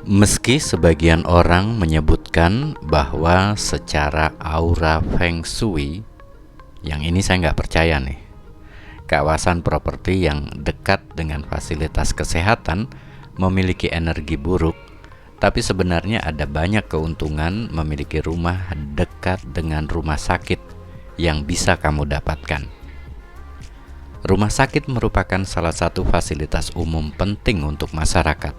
Meski sebagian orang menyebutkan bahwa secara aura Feng Shui, yang ini saya nggak percaya nih, kawasan properti yang dekat dengan fasilitas kesehatan memiliki energi buruk, tapi sebenarnya ada banyak keuntungan memiliki rumah dekat dengan rumah sakit yang bisa kamu dapatkan. Rumah sakit merupakan salah satu fasilitas umum penting untuk masyarakat.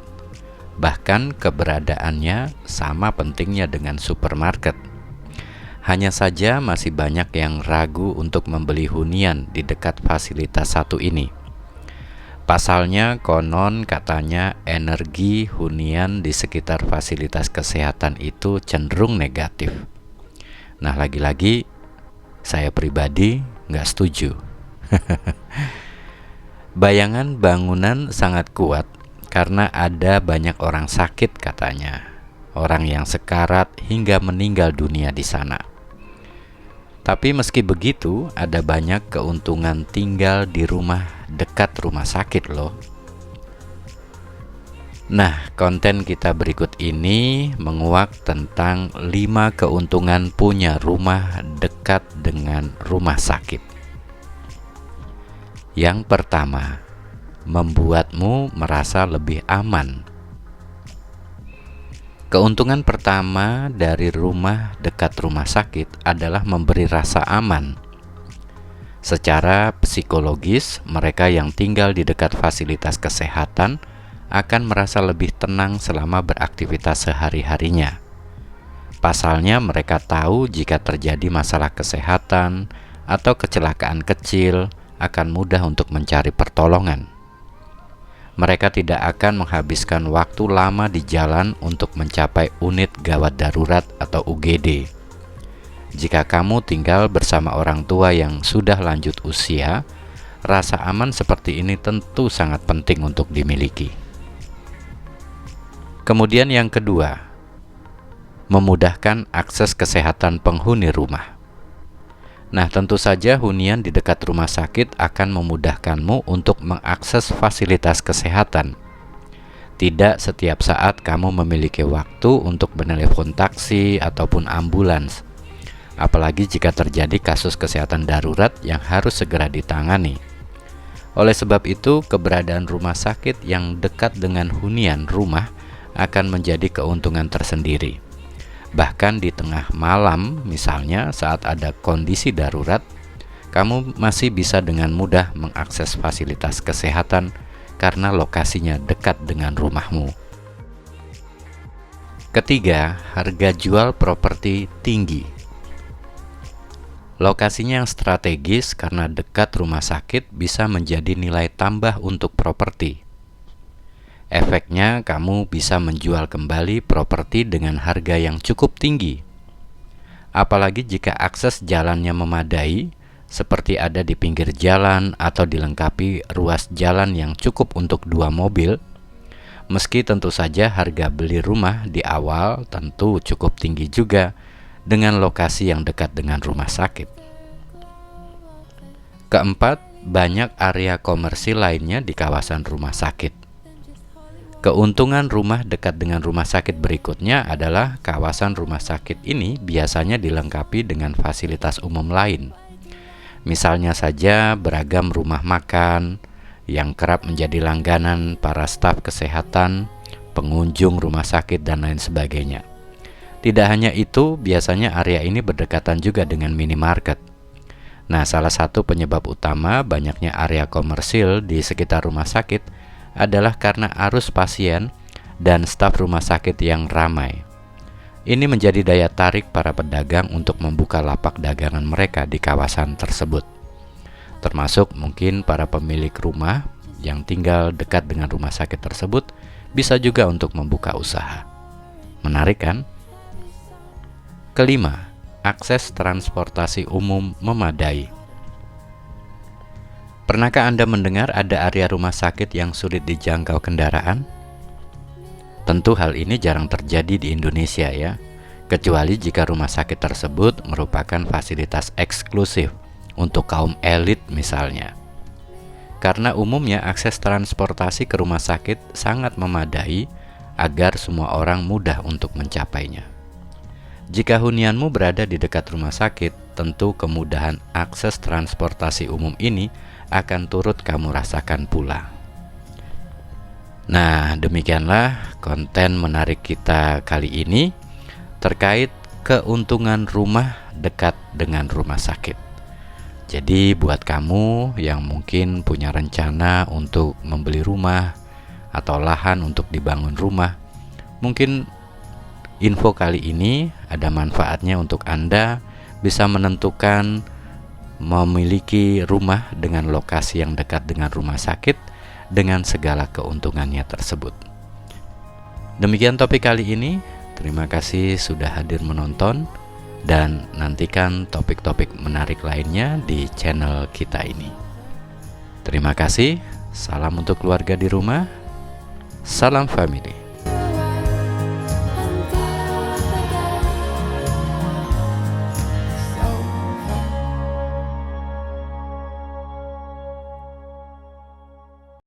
Bahkan keberadaannya sama pentingnya dengan supermarket. Hanya saja masih banyak yang ragu untuk membeli hunian di dekat fasilitas satu ini. Pasalnya konon katanya energi hunian di sekitar fasilitas kesehatan itu cenderung negatif. Nah, lagi-lagi saya pribadi nggak setuju. Bayangan bangunan sangat kuat karena ada banyak orang sakit katanya, orang yang sekarat hingga meninggal dunia di sana. Tapi meski begitu, ada banyak keuntungan tinggal di rumah dekat rumah sakit loh. Nah, konten kita berikut ini menguak tentang 5 keuntungan punya rumah dekat dengan rumah sakit. Yang pertama, membuatmu merasa lebih aman. Keuntungan pertama dari rumah dekat rumah sakit adalah memberi rasa aman. Secara psikologis, mereka yang tinggal di dekat fasilitas kesehatan akan merasa lebih tenang selama beraktivitas sehari-harinya. Pasalnya, mereka tahu jika terjadi masalah kesehatan atau kecelakaan kecil, akan mudah untuk mencari pertolongan. Mereka tidak akan menghabiskan waktu lama di jalan untuk mencapai unit gawat darurat atau UGD. Jika kamu tinggal bersama orang tua yang sudah lanjut usia, rasa aman seperti ini tentu sangat penting untuk dimiliki. Kemudian yang kedua, memudahkan akses kesehatan penghuni rumah. Nah, tentu saja hunian di dekat rumah sakit akan memudahkanmu untuk mengakses fasilitas kesehatan. Tidak setiap saat kamu memiliki waktu untuk menelepon taksi ataupun ambulans, apalagi jika terjadi kasus kesehatan darurat yang harus segera ditangani. Oleh sebab itu, keberadaan rumah sakit yang dekat dengan hunian rumah akan menjadi keuntungan tersendiri. Bahkan di tengah malam, misalnya saat ada kondisi darurat, kamu masih bisa dengan mudah mengakses fasilitas kesehatan karena lokasinya dekat dengan rumahmu. Ketiga, harga jual properti tinggi. Lokasinya yang strategis karena dekat rumah sakit bisa menjadi nilai tambah untuk properti. Efeknya, kamu bisa menjual kembali properti dengan harga yang cukup tinggi. Apalagi jika akses jalannya memadai, seperti ada di pinggir jalan atau dilengkapi ruas jalan yang cukup untuk 2 mobil. Meski tentu saja harga beli rumah di awal tentu cukup tinggi juga dengan lokasi yang dekat dengan rumah sakit. Keempat, banyak area komersil lainnya di kawasan rumah sakit. Keuntungan rumah dekat dengan rumah sakit berikutnya adalah kawasan rumah sakit ini biasanya dilengkapi dengan fasilitas umum lain. Misalnya saja beragam rumah makan yang kerap menjadi langganan para staf kesehatan, pengunjung rumah sakit, dan lain sebagainya. Tidak hanya itu, biasanya area ini berdekatan juga dengan minimarket. Nah, salah satu penyebab utama banyaknya area komersil di sekitar rumah sakit adalah karena arus pasien dan staf rumah sakit yang ramai. Ini menjadi daya tarik para pedagang untuk membuka lapak dagangan mereka di kawasan tersebut. Termasuk mungkin para pemilik rumah yang tinggal dekat dengan rumah sakit tersebut bisa juga untuk membuka usaha. Menarik kan? Kelima, akses transportasi umum memadai. Pernahkah Anda mendengar ada area rumah sakit yang sulit dijangkau kendaraan? Tentu hal ini jarang terjadi di Indonesia ya, kecuali jika rumah sakit tersebut merupakan fasilitas eksklusif untuk kaum elit misalnya. Karena umumnya akses transportasi ke rumah sakit sangat memadai agar semua orang mudah untuk mencapainya. Jika hunianmu berada di dekat rumah sakit, tentu kemudahan akses transportasi umum ini akan turut kamu rasakan pula. Nah, demikianlah konten menarik kita kali ini terkait keuntungan rumah dekat dengan rumah sakit. Jadi buat kamu yang mungkin punya rencana untuk membeli rumah atau lahan untuk dibangun rumah, mungkin info kali ini ada manfaatnya untuk Anda bisa menentukan memiliki rumah dengan lokasi yang dekat dengan rumah sakit dengan segala keuntungannya tersebut. Demikian topik kali ini. Terima kasih sudah hadir menonton dan nantikan topik-topik menarik lainnya di channel kita ini. Terima kasih. Salam untuk keluarga di rumah. Salam family.